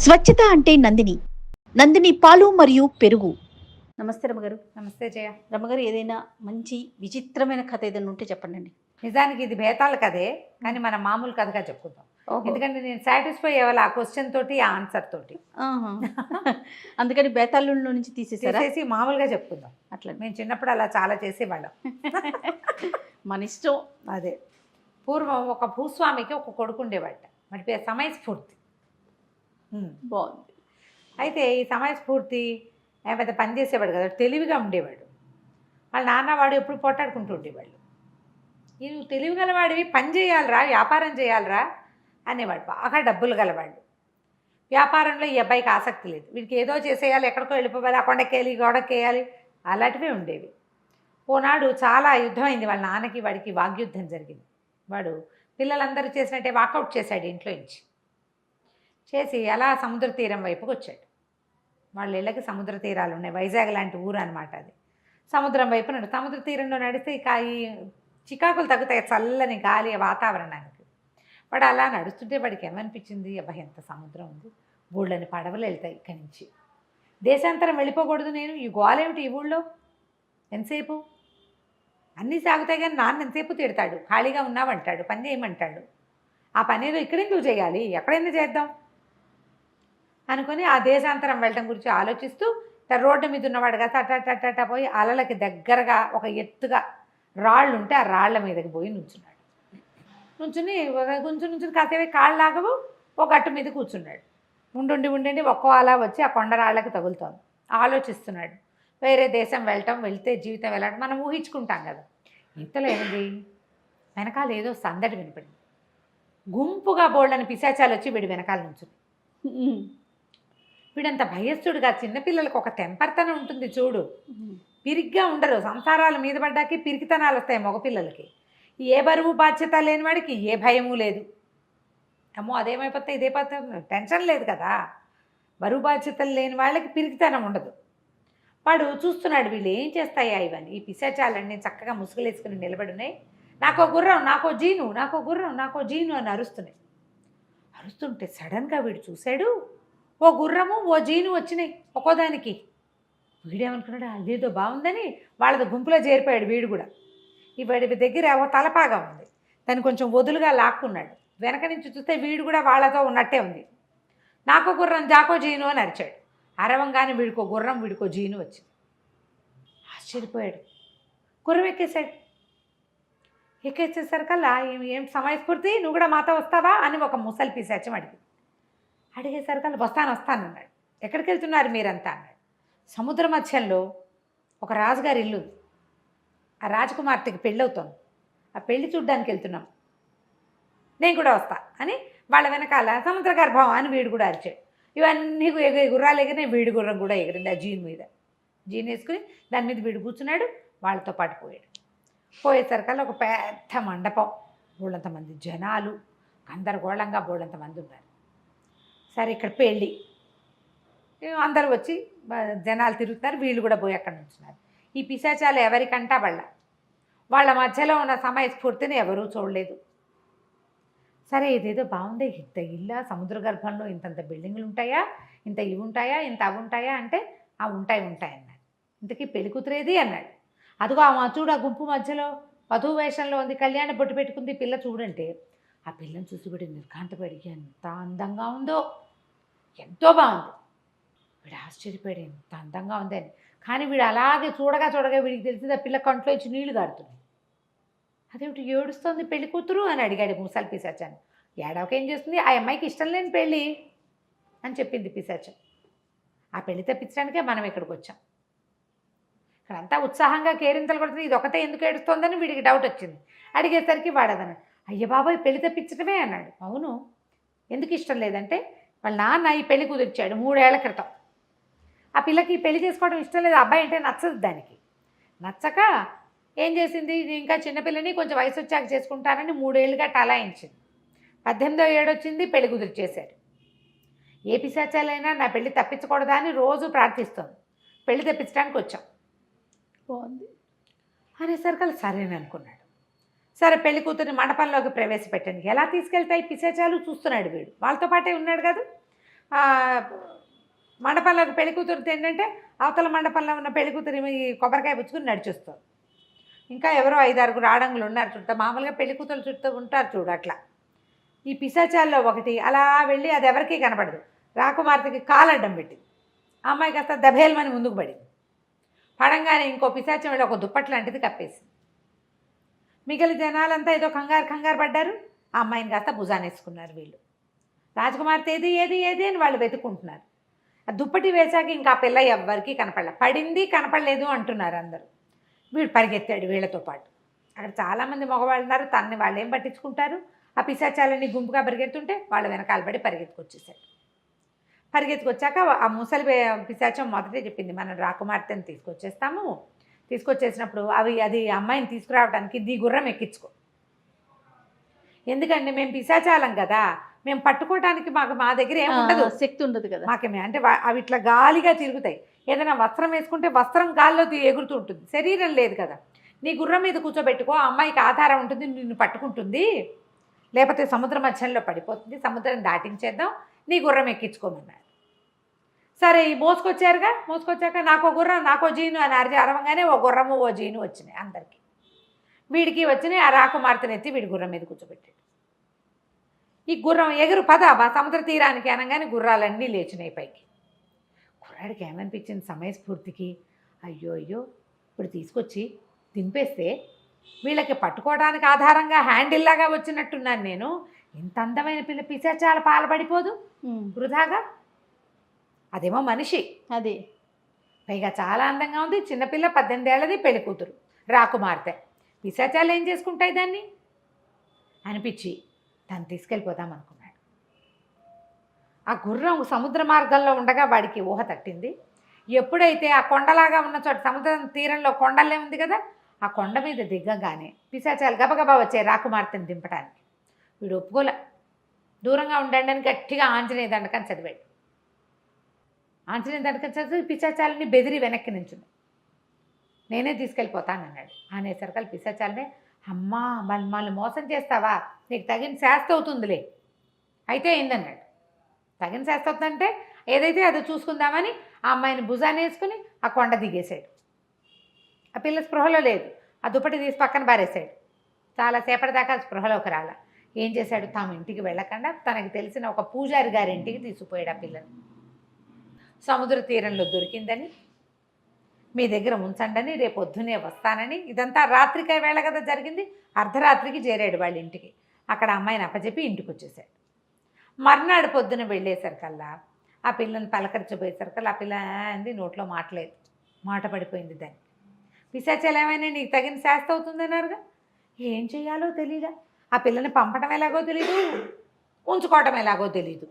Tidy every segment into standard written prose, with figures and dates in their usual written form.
స్వచ్ఛత అంటే నందిని. నందిని పాలు మరియు పెరుగు. నమస్తే రమ్మగారు. నమస్తే జయ. రమ్మగారు, ఏదైనా మంచి విచిత్రమైన కథ ఏదైనా ఉంటే చెప్పండి. నిజానికి ఇది బేతాళ కథే, కానీ మన మామూలు కథగా చెప్పుకుందాం. ఎందుకంటే నేను సాటిస్ఫై అవ్వాలి ఆ క్వశ్చన్ తోటి, ఆ ఆన్సర్ తోటి. అందుకని బేతాళుల్లో నుంచి తీసేసి మామూలుగా చెప్పుకుందాం. అట్లా మేము చిన్నప్పుడు అలా చాలా చేసేవాళ్ళం. మన ఇష్టం. అదే, పూర్వం ఒక భూస్వామికి ఒక కొడుకు ఉండేవాట. వాడి పేరు సమయస్ఫూర్తి. బాగుంది. అయితే ఈ సమయస్ఫూర్తి పెద్ద పని చేసేవాడు కదా, తెలివిగా ఉండేవాడు. వాళ్ళ నాన్న వాడు ఎప్పుడు పోటాడుకుంటూ ఉండేవాళ్ళు. నువ్వు తెలివి గలవాడివి, పని చేయాలరా, వ్యాపారం చేయాలరా అనేవాడు. బాగా డబ్బులు గలవాడు. వ్యాపారంలో ఈ అబ్బాయికి ఆసక్తి లేదు. వీడికి ఏదో చేసేయాలి, ఎక్కడికో వెళ్ళిపోవాలి, ఆ కొండకేయాలి, గోడకేయాలి, అలాంటివే ఉండేవి. ఓనాడు చాలా యుద్ధం అయింది. వాళ్ళ నాన్నకి వాడికి వాగ్యుద్ధం జరిగింది. వాడు పిల్లలందరూ చేసినట్టే వాకౌట్ చేశాడు ఇంట్లో నుంచి. చేసి అలా సముద్ర తీరం వైపుకి వచ్చాడు. వాళ్ళ ఇళ్ళకి సముద్ర తీరాలు ఉన్నాయి. వైజాగ్ లాంటి ఊరు అనమాట అది. సముద్రం వైపు సముద్ర తీరంలో నడిస్తే ఇక ఈ చికాకులు తగ్గుతాయి, చల్లని గాలి వాతావరణానికి. వాడు అలా నడుస్తుంటే వాడికి ఏమనిపించింది, అబ్బాయి ఎంత సముద్రం ఉంది, ఊళ్ళని పడవలు వెళ్తాయి ఇక్కడి నుంచి, దేశాంతరం వెళ్ళిపోకూడదు నేను, ఈ గోలేమిటి ఈ ఊళ్ళో ఎంతసేపు, అన్నీ సాగుతాయి కానీ నాన్న ఎంతసేపు తిడతాడు, ఖాళీగా ఉన్నావంటాడు, పని చేయమంటాడు, ఆ పని ఏదో ఇక్కడెందుకు చేయాలి, ఎక్కడైనా చేద్దాం అనుకుని ఆ దేశాంతరం వెళ్ళటం గురించి ఆలోచిస్తూ రోడ్డు మీద ఉన్నవాడు కదా అట్ట పోయి అలలకి దగ్గరగా ఒక ఎత్తుగా రాళ్ళు ఉంటే ఆ రాళ్ల మీదకి పోయి నుంచున్నాడు. నుంచుని కాసేపు కాళ్ళు లాగవు, ఒక గట్టు మీద కూర్చున్నాడు. ఉండి ఒక్కో అలా వచ్చి ఆ కొండరాళ్ళకి తగులుతోంది. ఆలోచిస్తున్నాడు, వేరే దేశం వెళ్తే జీవితం వెళ్ళడం మనం ఊహించుకుంటాం కదా. ఇంతలో ఏమింది, వెనకాల ఏదో సందడి వినపడింది. గుంపుగా బోళ్ళని పిశాచాలు వచ్చి వీడి వెనకాల నుంచుని. వీడంత భయస్థుడుగా, చిన్నపిల్లలకు ఒక తెంపర్తనం ఉంటుంది చూడు, పిరిగ్గా ఉండరు. సంసారాల మీద పడ్డాకి పిరికితనాలు వస్తాయి మగపిల్లలకి. ఏ బరువు బాధ్యత లేని వాడికి ఏ భయము లేదు. అమ్మో అదేమైపోతే ఇదేపోతే టెన్షన్ లేదు కదా. బరువు బాధ్యతలు లేని వాళ్ళకి పిరికితనం ఉండదు. వాడు చూస్తున్నాడు, వీళ్ళు ఏం చేస్తాయా ఇవన్నీ, ఈ పిశాచాలన్నీ చక్కగా ముసుగులేసుకుని నిలబడున్నాయి, నాకో గుర్రం, నాకో జీను, నాకో గుర్రం, నాకో జీను అని అరుస్తున్నాయి. అరుస్తుంటే సడన్గా వీడు చూశాడు, ఓ గుర్రము ఓ జీను వచ్చినాయి ఒక్కోదానికి. వీడేమనుకున్నాడు, అదేదో బాగుందని వాళ్ళది గుంపులో చేరిపోయాడు వీడు కూడా. ఈ వాడి దగ్గర ఓ తలపాగా ఉంది, దాన్ని కొంచెం వదులుగా లాక్కున్నాడు. వెనక నుంచి చూస్తే వీడు కూడా వాళ్ళతో ఉన్నట్టే ఉంది. నాకో గుర్రం జాకో జీను అని అరిచాడు. అరవంగానే వీడికో గుర్రం వీడికో జీను వచ్చింది. ఆశ్చర్యపోయాడు, గుర్రం ఎక్కేశాడు. ఎక్కేసేసరికల్లా ఏం సమయస్ఫూర్తి, నువ్వు కూడా మాతో వస్తావా అని ఒక ముసలి పిశాచం అడిగేసరికల్లా వస్తానన్నాడు. ఎక్కడికి వెళ్తున్నారు మీరంతా అన్నాడు. సముద్ర మధ్యంలో ఒక రాజుగారి ఇల్లు, ఆ రాజకుమార్తెకి పెళ్ళవుతోంది, ఆ పెళ్లి చూడ్డానికి వెళ్తున్నాం, నేను కూడా వస్తా అని వాళ్ళ వెనకాల సముద్ర గర్భం అని వీడు కూడా అరిచాడు. ఇవన్నీ గుర్రాలు ఎగిరినాయి, వీడి గుర్రం కూడా ఎగిరింది ఆ జీన్ మీద. జీన్ వేసుకుని దాని మీద వీడు కూర్చున్నాడు, వాళ్ళతో పాటు పోయాడు. పోయేసరికల్లా ఒక పెద్ద మండపం, బోళ్ళంతమంది జనాలు, గందరగోళంగా బోళ్ళంతమంది ఉన్నారు. సరే ఇక్కడ పెళ్ళి, అందరూ వచ్చి జనాలు తిరుగుతున్నారు, వీళ్ళు కూడా పోయి అక్కడ నుంచున్నారు. ఈ పిశాచాలు ఎవరికంటా వాళ్ళ మధ్యలో ఉన్న సమయస్ఫూర్తిని ఎవరూ చూడలేదు. సరే ఇదేదో బాగుంది, ఇంత ఇల్లా, సముద్ర గర్భంలో ఇంతంత బిల్డింగులు ఉంటాయా, ఇంత ఇవి ఉంటాయా, ఇంత అవి ఉంటాయా అంటే ఆ ఉంటాయి అన్నాడు. ఇంతకీ పెళ్లి కూతురేది అన్నాడు. అదిగో ఆ చూడు, ఆ గుంపు మధ్యలో వధువు వేషంలో ఉంది, కళ్యాణ బొట్టు పెట్టుకుంది పిల్ల చూడంటే, ఆ పిల్లని చూసి వీడు నిర్ఘాంతపడి ఎంత అందంగా ఉందో, ఎంతో బాగుంది. వీడు ఆశ్చర్యపోయాడు, ఎంత అందంగా ఉందని. కానీ వీడు అలాగే చూడగా వీడికి తెలిసింది ఆ పిల్ల కంట్లో ఇచ్చి నీళ్లు గారుతున్నాయి. అదేమిటి ఏడుస్తోంది పెళ్లి కూతురు అని అడిగాడు ముసలి పిశాచాన్ని. ఏడవక ఏం చేస్తుంది, ఆ అమ్మాయికి ఇష్టం లేని పెళ్ళి అని చెప్పింది పిశాచం. ఆ పెళ్లి తప్పించడానికే మనం ఇక్కడికి వచ్చాం. ఇక్కడంతా ఉత్సాహంగా కేరింతలు కొడుతుంది, ఇది ఒకటే ఎందుకు ఏడుస్తోందని వీడికి డౌట్ వచ్చింది. అడిగేసరికి వాడదన్నాడు, అయ్య బాబాయ్ పెళ్లి తప్పించడమే అన్నాడు. అవును, ఎందుకు ఇష్టం లేదంటే వాళ్ళ నాన్న ఈ పెళ్లి కుదిర్చాడు 3 ఏళ్ల క్రితం. ఆ పిల్లకి ఈ పెళ్లి చేసుకోవడం ఇష్టం లేదు, అబ్బాయి అంటే నచ్చదు. దానికి నచ్చక ఏం చేసింది, ఇంకా చిన్నపిల్లని కొంచెం వయసు వచ్చాక చేసుకుంటానని 3 ఏళ్ళుగా టలాయించింది. 18వ ఏడు వచ్చింది, పెళ్లి కుదిర్చేశారు. ఏ పిశాచాలైనా నా పెళ్లి తప్పించకూడదా అని రోజు ప్రార్థిస్తోంది. పెళ్లి తప్పించడానికి వచ్చాం, బాగుంది అనేసరికి సరేని అనుకున్నాడు. సరే పెళ్లి కూతురిని మండపంలోకి ప్రవేశపెట్టండి. ఎలా తీసుకెళ్తాయి పిశాచాలు చూస్తున్నాడు వీడు, వాళ్ళతో పాటే ఉన్నాడు కదా. ఆ మండపంలోకి పెళ్లి కూతురు ఏంటంటే అవతల మండపంలో ఉన్న పెళ్లి కూతురు ఈ కొబ్బరికాయ పుచ్చుకుని నడిచొస్తుంది. ఇంకా ఎవరో 5-6 ఆడంగులు ఉన్నారు చుట్టూ. మామూలుగా పెళ్లి కూతురు చుట్టూ ఉంటారు చూడు అట్లా. ఈ పిశాచాల్లో ఒకటి అలా వెళ్ళి అది ఎవరికీ కనపడదు. రాకుమార్తెకి కాలడ్డం పెట్టింది. ఆ అమ్మాయి కాస్త దభేల్మని ముందుకు పడింది. పడంగానే ఇంకో పిశాచం వెళ్ళి ఒక దుప్పట్లు లాంటిది కప్పేసింది. మిగిలిన జనాలంతా ఏదో కంగారు పడ్డారు. ఆ అమ్మాయిని కాస్త భుజానేసుకున్నారు వీళ్ళు. రాజకుమార్తె ఏది ఏది ఏది అని వాళ్ళు వెతుక్కుంటున్నారు. ఆ దుప్పటి వేశాక ఇంకా ఆ పిల్ల ఎవ్వరికీ కనపడలే. పడింది కనపడలేదు అంటున్నారు అందరూ. వీడు పరిగెత్తాడు వీళ్ళతో పాటు. అక్కడ చాలామంది మగవాళ్ళు ఉన్నారు. తనని వాళ్ళు ఏం పట్టించుకుంటారు. ఆ పిశాచాలన్నీ గుంపుగా పరిగెత్తుంటే వాళ్ళ వెనకాల పడి పరిగెత్తుకొచ్చేసాడు. పరిగెత్తుకొచ్చాక ఆ ముసలి పిశాచం మొదటే చెప్పింది, మనం రాకుమార్తెని తీసుకొచ్చేస్తాము. తీసుకొచ్చేసినప్పుడు అది అమ్మాయిని తీసుకురావడానికి నీ గుర్రం ఎక్కించుకో. ఎందుకంటే మేము పిశాచాలం కదా, మేము పట్టుకోవడానికి మా దగ్గర ఏమి ఉండదు, శక్తి ఉండదు కదా మాకేమే. అంటే అవి ఇట్లా గాలిగా తిరుగుతాయి. ఏదైనా వస్త్రం వేసుకుంటే వస్త్రం గాల్లో ఎగురుతూ ఉంటుంది, శరీరం లేదు కదా. నీ గుర్రం మీద కూర్చోబెట్టుకో, ఆ అమ్మాయికి ఆధారం ఉంటుంది, నిన్ను పట్టుకుంటుంది. లేకపోతే సముద్ర మధ్యంలో పడిపోతుంది, సముద్రం దాటించేద్దాం, నీ గుర్రం ఎక్కించుకోమన్నారు. సరే ఈ మోసుకొచ్చాక నాకో గుర్రం నాకో జీను అని అరవంగానే ఓ గుర్రము ఓ జీను వచ్చినాయి అందరికీ. వీడికి వచ్చినాయి. ఆ రాకుమార్తెను ఎత్తి వీడి గుర్రం మీద కూర్చోబెట్టాడు. ఈ గుర్రం ఎగురు పద సముద్ర తీరానికి అనగానే గుర్రాలన్నీ లేచినాయి పైకి. కుర్రాడికి ఏమనిపించింది సమయస్ఫూర్తికి, అయ్యో ఇప్పుడు తీసుకొచ్చి దింపేస్తే వీళ్ళకి పట్టుకోవడానికి ఆధారంగా హ్యాండిల్లాగా వచ్చినట్టున్నాను నేను. ఇంత అందమైన పిల్ల పిశాచాల పాలబడిపోదు వృధాగా. అదేమో మనిషి, అది పైగా చాలా అందంగా ఉంది. చిన్నపిల్ల 18 ఏళ్ళది, పెళ్లి కూతురు రాకుమార్తె. పిశాచాలు ఏం చేసుకుంటాయి దాన్ని అనిపించి తను తీసుకెళ్ళిపోదాం అనుకున్నాడు. ఆ గుర్రం సముద్ర మార్గంలో ఉండగా వాడికి ఊహ తట్టింది. ఎప్పుడైతే ఆ కొండలాగా ఉన్న చోట సముద్రం తీరంలో కొండలే ఉంది కదా, ఆ కొండ మీద దిగ్గగానే పిశాచాలు గబగబా వచ్చాయి రాకుమార్తెను దింపడానికి. వీడు ఒప్పుకోలే. దూరంగా ఉండండి అని గట్టిగా ఆంజనేయ దండకం చదివాడు. ఆంజనేయ దండకం చదివి పిశాచాలని బెదిరి వెనక్కి నించుంది. నేనే తీసుకెళ్ళిపోతానన్నాడు. అనేసరికల్ పిశాచాలనే, అమ్మా మమ్మల్ని మోసం చేస్తావా, నీకు తగిన శాస్తి అవుతుందిలే. అయితే అయిందన్నాడు. తగిన శాస్తి అవుతుందంటే ఏదైతే అదో చూసుకుందామని ఆ అమ్మాయిని భుజాన్ని వేసుకుని ఆ కొండ దిగేశాడు. ఆ పిల్ల స్పృహలో లేదు. ఆ దుప్పటి తీసి పక్కన పారేశాడు. చాలాసేపటి దాకా స్పృహలోకి రాల. ఏం చేశాడు, తాము ఇంటికి వెళ్ళకుండా తనకు తెలిసిన ఒక పూజారి గారి ఇంటికి తీసుకుపోయాడు ఆ పిల్లని. సముద్ర తీరంలో దొరికిందని, మీ దగ్గర ఉంచండి, రేపు పొద్దునే వస్తానని. ఇదంతా రాత్రికే వేళ కదా జరిగింది. అర్ధరాత్రికి చేరాడు వాళ్ళ ఇంటికి. అక్కడ అమ్మాయిని అప్పచెప్పి ఇంటికి వచ్చేసాడు. మర్నాడు పొద్దున వెళ్ళేసరికల్లా ఆ పిల్లని పలకరించబోయేసరికల్లా ఆ పిల్ల అంది, నోట్లో మాటలేదు, మాట పడిపోయింది దాన్ని. పిశాచాలు ఏమైనా నీకు తగిన శాస్తి అవుతుందన్నారుగా, ఏం చేయాలో తెలీదా. ఆ పిల్లని పంపడం ఎలాగో తెలీదు, ఉంచుకోవటం ఎలాగో తెలీదు.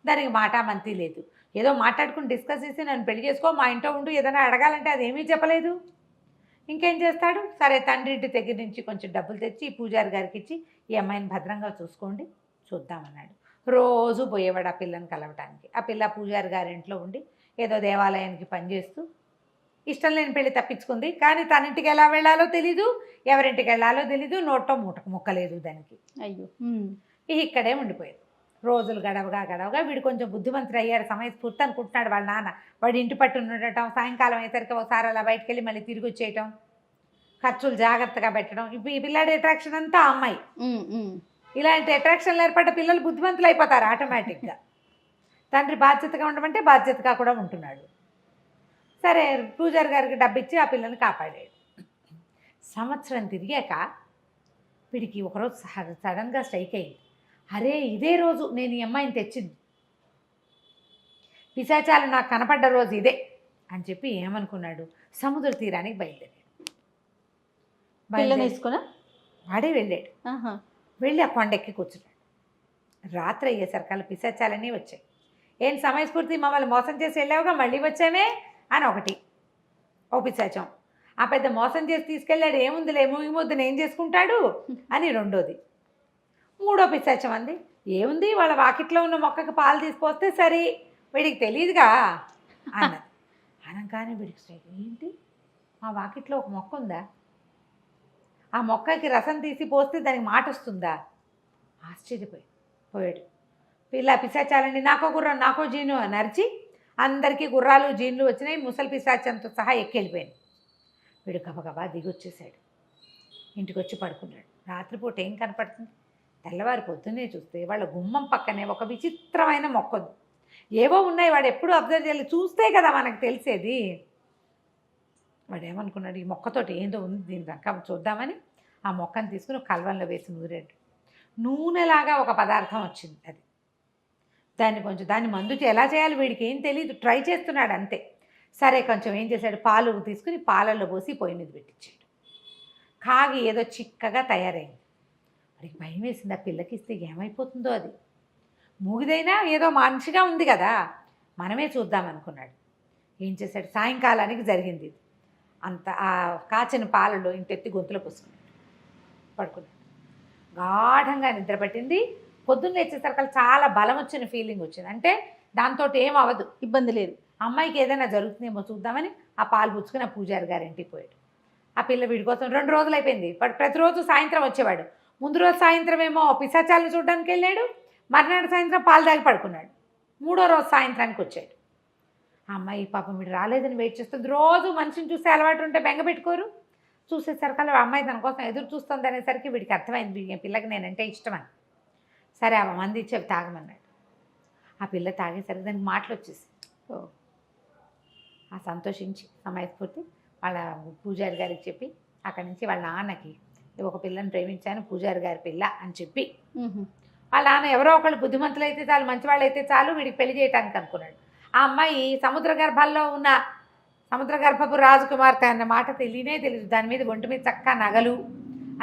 దానికి మాట మంతి లేదు. ఏదో మాట్లాడుకుని డిస్కస్ చేసి నన్ను పెళ్లి చేసుకో, మా ఇంట్లో ఉండు, ఏదైనా అడగాలంటే అదేమీ చెప్పలేదు. ఇంకేం చేస్తాడు. సరే తండ్రి ఇంటి దగ్గర నుంచి కొంచెం డబ్బులు తెచ్చి ఈ పూజారి గారికి ఇచ్చి ఈ అమ్మాయిని భద్రంగా చూసుకోండి, చూద్దామన్నాడు. రోజు పోయేవాడు ఆ పిల్లని కలవటానికి. ఆ పిల్ల పూజారి గారి ఇంట్లో ఉండి ఏదో దేవాలయానికి పనిచేస్తూ ఇష్టం లేని పెళ్లి తప్పించుకుంది. కానీ తన ఇంటికి ఎలా వెళ్ళాలో తెలీదు, ఎవరింటికి వెళ్ళాలో తెలీదు, నోట్లో ముక్కలేదు దానికి. అయ్యో, ఇక్కడే ఉండిపోయేది. రోజులు గడవగా వీడు కొంచెం బుద్ధిమంతుడు అయ్యాడు. సమయస్ఫూర్తి అనుకుంటున్నాడు వాళ్ళ నాన్న. వాడి ఇంటి పట్టు ఉండటం, సాయంకాలం అయ్యేసరికి ఒకసారి అలా బయటకు వెళ్ళి మళ్ళీ తిరిగి వచ్చేయటం, ఖర్చులు జాగ్రత్తగా పెట్టడం. ఇప్పుడు ఈ పిల్లాడి అట్రాక్షన్ అంతా అమ్మాయి. ఇలాంటి అట్రాక్షన్లు ఏర్పడ్డ పిల్లలు బుద్ధిమంతులు అయిపోతారు ఆటోమేటిక్గా. తండ్రి బాధ్యతగా ఉండమంటే బాధ్యతగా కూడా ఉంటున్నాడు. సరే పూజారి గారికి డబ్బిచ్చి ఆ పిల్లని కాపాడాడు. సంవత్సరం తిరిగాక వీడికి ఒకరోజు సడన్గా స్ట్రైక్ అయ్యింది. అరే ఇదే రోజు నేను ఈ అమ్మాయిని తెచ్చింది, పిశాచాలు నాకు కనపడ్డ రోజు ఇదే అని చెప్పి ఏమనుకున్నాడు, సముద్ర తీరానికి బయలుదేరాడు. వాడే వెళ్ళాడు. వెళ్ళి ఆ కొండెక్కి కూర్చున్నాడు. రాత్రి అయ్యేసరికల్లా పిశాచాలన్నీ వచ్చాయి. ఏం సమయస్ఫూర్తి, మమ్మల్ని మోసం చేసి వెళ్ళావుగా, మళ్ళీ వచ్చామే అని ఒకటి ఓ పిశాచం. ఆ పెద్ద మోసం చేసి తీసుకెళ్ళాడు, ఏముందిలే ముద్దును ఏం చేసుకుంటాడు అని రెండోది. మూడో పిశాచం అంది, ఏముంది వాళ్ళ వాకిట్లో ఉన్న మొక్కకి పాలు తీసుకొస్తే సరే, వీడికి తెలియదుగా అన్నది. అనగానే వీడికి ఏంటి, మా వాకిట్లో ఒక మొక్క ఉందా, ఆ మొక్కకి రసం తీసి పోస్తే దానికి మాట వస్తుందా, ఆశ్చర్యపోయాడు. పిల్ల పిశాచాలండి, నాకో గుర్రం నాకో జీను అని అరిచి అందరికీ గుర్రాలు జీన్లు వచ్చినాయి. ముసలి పిశాచంతో సహా ఎక్కెళ్ళిపోయింది. వీడు గబగబా దిగొచ్చేసాడు. ఇంటికి వచ్చి పడుకున్నాడు. రాత్రిపూట ఏం కనపడుతుంది? తెల్లవారి పొద్దున్నే చూస్తే వాళ్ళ గుమ్మం పక్కనే ఒక విచిత్రమైన మొక్క ఉంది. ఏవో ఉన్నాయి, వాడు ఎప్పుడూ అబ్జర్వ్ చేయాలి, చూస్తే కదా మనకు తెలిసేది. వాడు ఏమనుకున్నాడు, ఈ మొక్కతోటి ఏందో ఉంది, దీని రకం చూద్దామని ఆ మొక్కను తీసుకుని కల్వంలో వేసి నూరాడు. నూనెలాగా ఒక పదార్థం వచ్చింది. అది దాన్ని మందుకి ఎలా చేయాలి వీడికి ఏం తెలియదు, ట్రై చేస్తున్నాడు అంతే. సరే కొంచెం ఏం చేశాడు, పాలు తీసుకుని పాలల్లో పోసి పొయ్యి మీద పెట్టించాడు. కాగి ఏదో చిక్కగా తయారైంది. వాడికి భయం వేసింది, ఆ పిల్లకి ఇస్తే ఏమైపోతుందో. అది మూగిదైనా ఏదో మనిషిగా ఉంది కదా, మనమే చూద్దామనుకున్నాడు. ఏం చేశాడు, సాయంకాలానికి జరిగింది ఇది అంత. ఆ కాచిన పాలలో ఇంటెత్తి గొంతులో పోసుకున్నాడు, పడుకున్నాడు. గాఢంగా నిద్ర పట్టింది. పొద్దున్న లేచేసరికి చాలా బలం వచ్చిన ఫీలింగ్ వచ్చింది. అంటే దాంతో ఏం అవ్వదు, ఇబ్బంది లేదు, అమ్మాయికి ఏదైనా జరుగుతుందేమో చూద్దామని ఆ పాలు పుచ్చుకుని ఆ పూజారి గారి ఇంటికి పోయాడు. ఆ పిల్ల వీడి కోసం 2 రోజులు అయిపోయింది. ప్రతిరోజు సాయంత్రం వచ్చేవాడు. ముందు రోజు సాయంత్రం ఏమో పిశాచాలను చూడడానికి వెళ్ళాడు, మర్నాడు సాయంత్రం పాలు తాగి పడుకున్నాడు. 3వ రోజు సాయంత్రానికి వచ్చాడు. ఆ అమ్మాయి పాపం వీడు రాలేదని వెయిట్ చేస్తుంది. రోజు మనిషిని చూస్తే అలవాటు ఉంటే బెంగ పెట్టుకోరు. చూసేసరికి ఆ అమ్మాయి తన కోసం ఎదురు చూస్తుంది అనేసరికి వీడికి అర్థమైంది, ఈ పిల్లకి నేనంటే ఇష్టమని. సరే ఆ మంది ఇచ్చేవి తాగమన్నాడు. ఆ పిల్ల తాగేసరికి దానికి మాటలు వచ్చేసి ఆ సంతోషించి సమయస్ఫూర్తి వాళ్ళ పూజారి గారికి చెప్పి అక్కడి నుంచి వాళ్ళ నాన్నకి ఒక పిల్లని ప్రేమించాను, పూజారి గారి పిల్ల అని చెప్పి, వాళ్ళ నాన్న ఎవరో ఒకళ్ళు బుద్ధిమంతులు అయితే చాలు, మంచివాళ్ళు అయితే చాలు, వీడికి పెళ్లి చేయడానికి అనుకున్నాడు. ఆ అమ్మాయి సముద్ర గర్భాల్లో ఉన్న సముద్ర గర్భపు రాజకుమార్తె అన్న మాట తెలియదు. దాని మీద ఒంటి మీద చక్కగా నగలు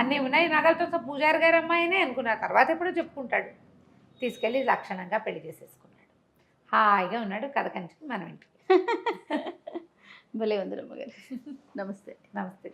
అన్నీ ఉన్నాయి. నగలతో సహా పూజారి గారి అమ్మాయినే అనుకున్నారు. తర్వాత ఎప్పుడో చెప్పుకుంటాడు. తీసుకెళ్ళి లక్షణంగా పెళ్లి చేసేసుకున్నాడు. హాయిగా ఉన్నాడు. కథ కంచి మనం ఇంటికి. భలే ఉంది రమ్మగారు. నమస్తే. నమస్తే.